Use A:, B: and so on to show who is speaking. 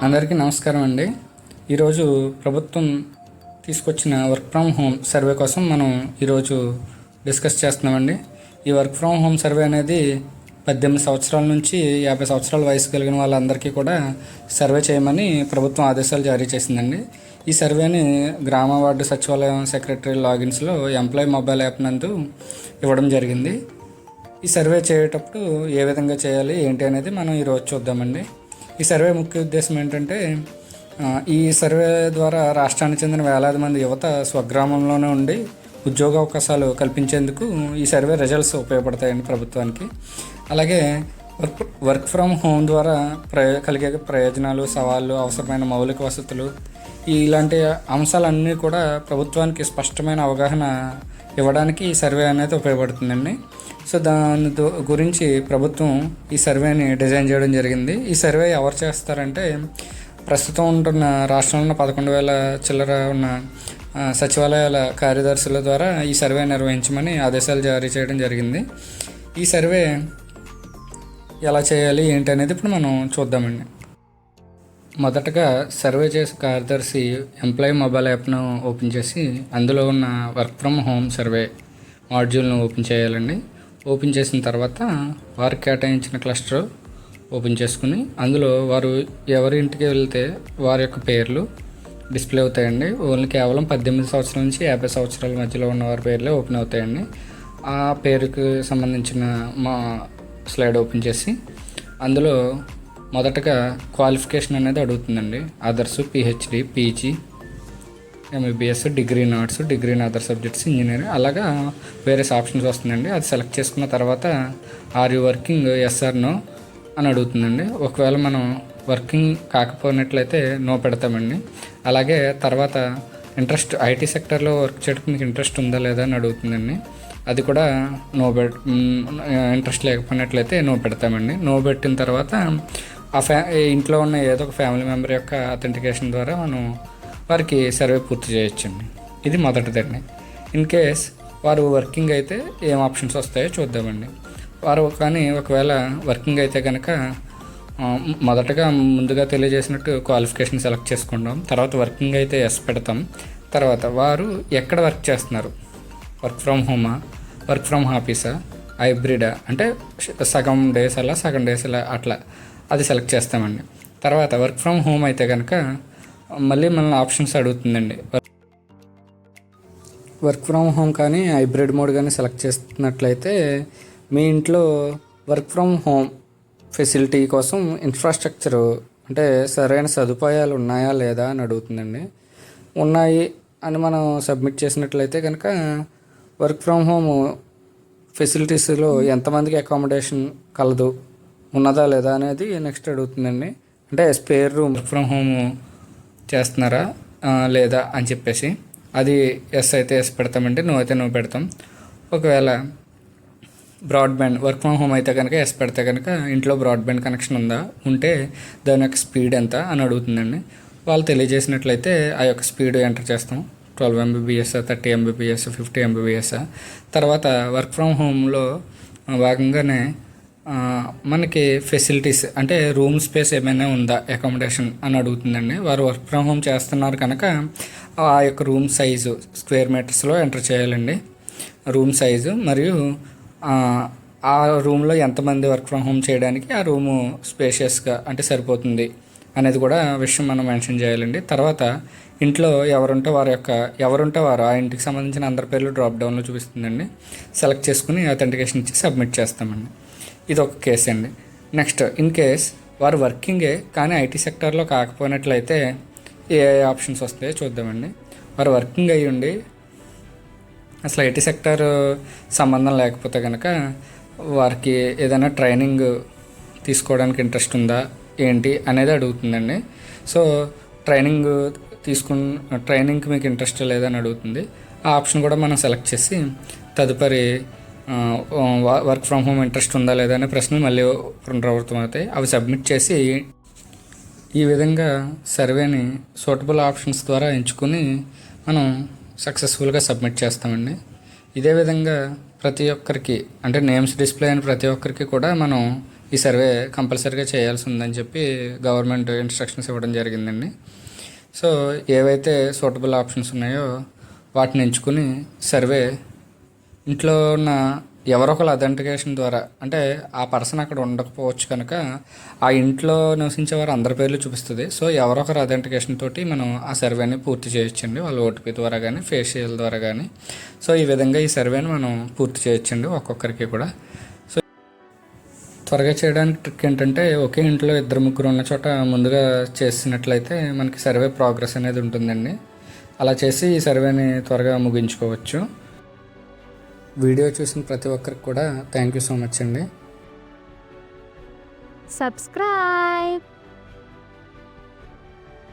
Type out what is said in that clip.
A: అందరికీ నమస్కారం అండి. ఈరోజు ప్రభుత్వం తీసుకొచ్చిన వర్క్ ఫ్రమ్ హోమ్ సర్వే కోసం మనం ఈరోజు డిస్కస్ చేస్తున్నామండి. ఈ వర్క్ ఫ్రమ్ హోమ్ సర్వే అనేది 18 సంవత్సరాల నుంచి 50 సంవత్సరాల వయసు కలిగిన వాళ్ళందరికీ కూడా సర్వే చేయమని ప్రభుత్వం ఆదేశాలు జారీ చేసిందండి. ఈ సర్వేని గ్రామ వార్డు సచివాలయం సెక్రటరీ లాగిన్స్లో ఎంప్లాయీ మొబైల్ యాప్ నందు ఇవ్వడం జరిగింది. ఈ సర్వే చేసేటప్పుడు ఏ విధంగా చేయాలి ఏంటి అనేది మనం ఈరోజు చూద్దామండి. ఈ సర్వే ముఖ్య ఉద్దేశం ఏంటంటే, ఈ సర్వే ద్వారా రాష్ట్రానికి చెందిన వేలాది మంది యువత స్వగ్రామంలోనే ఉండి ఉద్యోగ అవకాశాలు కల్పించేందుకు ఈ సర్వే రిజల్ట్స్ ఉపయోగపడతాయండి ప్రభుత్వానికి. అలాగే వర్క్ ఫ్రమ్ హోమ్ ద్వారా కలిగే ప్రయోజనాలు, సవాళ్ళు, అవసరమైన మౌలిక వసతులు ఇలాంటి అంశాలన్నీ కూడా ప్రభుత్వానికి స్పష్టమైన అవగాహన ఇవ్వడానికి ఈ సర్వే అనేది ఉపయోగపడుతుందండి. సో దాని గురించి ప్రభుత్వం ఈ సర్వేని డిజైన్ చేయడం జరిగింది. ఈ సర్వే ఎవరు చేస్తారంటే, ప్రస్తుతం ఉంటున్న రాష్ట్రంలో 11,000 చిల్లర ఉన్న సచివాలయాల కార్యదర్శుల ద్వారా ఈ సర్వే నిర్వహించమని ఆదేశాలు జారీ చేయడం జరిగింది. ఈ సర్వే ఎలా చేయాలి ఏంటి అనేది ఇప్పుడు మనం చూద్దామండి. మొదటగా సర్వే చేసే కార్యదర్శి ఎంప్లాయీ మొబైల్ యాప్ను ఓపెన్ చేసి అందులో ఉన్న వర్క్ ఫ్రమ్ హోమ్ సర్వే మాడ్యూల్ను ఓపెన్ చేయాలండి. ఓపెన్ చేసిన తర్వాత వారికి కేటాయించిన క్లస్టర్ ఓపెన్ చేసుకుని అందులో వారు ఎవరి ఇంటికి వెళ్తే వారి యొక్క పేర్లు డిస్ప్లే అవుతాయండి. ఓన్లీ కేవలం 18 సంవత్సరాల నుంచి 50 సంవత్సరాల మధ్యలో ఉన్న వారి పేర్లే ఓపెన్ అవుతాయండి. ఆ పేరుకి సంబంధించిన మా స్లైడ్ ఓపెన్ చేసి అందులో మొదటగా క్వాలిఫికేషన్ అనేది అడుగుతుందండి. Others, PhD, PG, MBBS, degree in arts, degree in other subjects, engineering, అలాగా వేరే ఆప్షన్స్ వస్తుందండి. అది సెలెక్ట్ చేసుకున్న తర్వాత are you working, yes or no అని అడుగుతుందండి. ఒకవేళ మనం వర్కింగ్ కాకపోయినట్లయితే నో పెడతామండి. అలాగే తర్వాత ఇంట్రెస్ట్, ఐటీ సెక్టర్లో వర్క్ చేయడానికి మీకు ఇంట్రెస్ట్ ఉందా లేదా అని అడుగుతుందండి. అది కూడా ఇంట్రెస్ట్ లేకపోయినట్లయితే నో పెడతామండి. నో పెట్టిన తర్వాత ఇంట్లో ఉన్న ఏదో ఒక ఫ్యామిలీ మెంబర్ యొక్క అథెంటికేషన్ ద్వారా మనం వారికి సర్వే పూర్తి చేయొచ్చండి. ఇది మొదటిదండి. ఇన్ కేస్ వారు వర్కింగ్ అయితే ఏం ఆప్షన్స్ వస్తాయో చూద్దామండి. వారు కానీ ఒకవేళ వర్కింగ్ అయితే కనుక మొదటగా ముందుగా తెలియజేసినట్టు క్వాలిఫికేషన్ సెలెక్ట్ చేసుకుంటాం. తర్వాత వర్కింగ్ అయితే ఎస్ పెడతాం. తర్వాత వారు ఎక్కడ వర్క్ చేస్తున్నారు, వర్క్ ఫ్రమ్ హోమా, వర్క్ ఫ్రమ్ ఆఫీసా, హైబ్రిడా, అంటే సగం డేస్ అలా సగం డేస్ అలా అట్లా అది సెలెక్ట్ చేస్తామండి. తర్వాత వర్క్ ఫ్రమ్ హోమ్ అయితే కనుక మళ్ళీ మనల్ని ఆప్షన్స్ అడుగుతుందండి. వర్క్ ఫ్రమ్ హోమ్ కానీ హైబ్రిడ్ మోడ్ కానీ సెలెక్ట్ చేస్తున్నట్లయితే మీ ఇంట్లో వర్క్ ఫ్రమ్ హోమ్ ఫెసిలిటీ కోసం ఇన్ఫ్రాస్ట్రక్చరు అంటే సరైన సదుపాయాలు ఉన్నాయా లేదా అని అడుగుతుందండి. ఉన్నాయి అని మనం సబ్మిట్ చేసినట్లయితే కనుక వర్క్ ఫ్రమ్ హోమ్ ఫెసిలిటీస్లో ఎంతమందికి అకామిడేషన్ కలదు, ఉన్నదా లేదా అనేది నెక్స్ట్ అడుగుతుందండి. అంటే spare room work from home చేస్తున్నారా లేదా అని చెప్పేసి అది ఎస్ అయితే ఎస్ పెడతామండి, నో అయితే నో పెడతాం. ఒకవేళ బ్రాడ్బ్యాండ్ వర్క్ ఫ్రమ్ హోమ్ అయితే కనుక ఎస్ పెడితే కనుక ఇంట్లో బ్రాడ్బ్యాండ్ కనెక్షన్ ఉందా, ఉంటే దాని యొక్క స్పీడ్ ఎంత అని అడుగుతుందండి. వాళ్ళు తెలియజేసినట్లయితే ఆ యొక్క స్పీడ్ ఎంటర్ చేస్తాం. 12 Mbps, 30 Mbps, 50 Mbps. తర్వాత వర్క్ ఫ్రమ్ హోమ్లో భాగంగానే మనకి ఫెసిలిటీస్ అంటే రూమ్ స్పేస్ ఏమైనా ఉందా, అకామిడేషన్ అని అడుగుతుందండి. వారు వర్క్ ఫ్రమ్ హోమ్ చేస్తున్నారు కనుక ఆ యొక్క రూమ్ సైజు స్క్వేర్ మీటర్స్లో ఎంటర్ చేయాలండి. రూమ్ సైజు మరియు ఆ రూమ్లో ఎంతమంది వర్క్ ఫ్రమ్ హోమ్ చేయడానికి ఆ రూము స్పేషియస్గా అంటే సరిపోతుంది అనేది కూడా విషయం మనం మెన్షన్ చేయాలండి. తర్వాత ఇంట్లో ఎవరుంటే వారు ఆ ఇంటికి సంబంధించిన అందరి పేర్లు డ్రాప్ డౌన్లో చూపిస్తుందండి. సెలెక్ట్ చేసుకుని అథెంటికేషన్ ఇచ్చి సబ్మిట్ చేస్తామండి. ఇది ఒక కేసు అండి. నెక్స్ట్ ఇన్ కేస్ వారు వర్కింగే కానీ ఐటీ సెక్టర్లో కాకపోయినట్లయితే ఏ ఆప్షన్స్ వస్తాయో చూద్దామండి. వారు వర్కింగ్ అయ్యి ఉండి అసలు ఐటీ సెక్టర్ సంబంధం లేకపోతే కనుక వారికి ఏదైనా ట్రైనింగ్ తీసుకోవడానికి ఇంట్రెస్ట్ ఉందా ఏంటి అనేది అడుగుతుందండి. సో ట్రైనింగ్కి మీకు ఇంట్రెస్ట్ లేదని అడుగుతుంది. ఆ ఆప్షన్ కూడా మనం సెలెక్ట్ చేసి తదుపరి వర్క్ ఫ్రమ్ హోమ్ ఇంట్రెస్ట్ ఉందా లేదా అనే ప్రశ్నలు మళ్ళీ పునరావృతం అవుతాయి. అవి సబ్మిట్ చేసి ఈ విధంగా సర్వేని సూటబుల్ ఆప్షన్స్ ద్వారా ఎంచుకుని మనం సక్సెస్ఫుల్గా సబ్మిట్ చేస్తామండి. ఇదే విధంగా ప్రతి ఒక్కరికి అంటే నేమ్స్ డిస్ప్లే అయిన ప్రతి ఒక్కరికి కూడా మనం ఈ సర్వే కంపల్సరీగా చేయాల్సి ఉందని చెప్పి గవర్నమెంట్ ఇన్స్ట్రక్షన్స్ ఇవ్వడం జరిగిందండి. సో ఏవైతే సూటబుల్ ఆప్షన్స్ ఉన్నాయో వాటిని ఎంచుకుని సర్వే ఇంట్లో ఉన్న ఎవరొకరు అథెంటికేషన్ ద్వారా, అంటే ఆ పర్సన్ అక్కడ ఉండకపోవచ్చు కనుక ఆ ఇంట్లో నివసించే వారు అందరి పేర్లు చూపిస్తుంది. సో ఎవరొకరు అథెంటికేషన్ తోటి మనం ఆ సర్వేని పూర్తి చేయొచ్చండి, వాళ్ళ ఓటీపీ ద్వారా కానీ ఫేషియల్ ద్వారా కానీ. సో ఈ విధంగా ఈ సర్వేని మనం పూర్తి చేయొచ్చండి ఒక్కొక్కరికి కూడా. సో త్వరగా చేయడానికి ట్రిక్ ఏంటంటే, ఒకే ఇంట్లో 2-3 ఉన్న చోట ముందుగా చేసినట్లయితే మనకి సర్వే ప్రోగ్రెస్ అనేది ఉంటుందండి. అలా చేసి ఈ సర్వేని త్వరగా ముగించుకోవచ్చు. వీడియో చూసిన ప్రతి ఒక్కరికి కూడా థ్యాంక్ యూ సో మచ్ అండి.
B: సబ్స్క్రైబ్.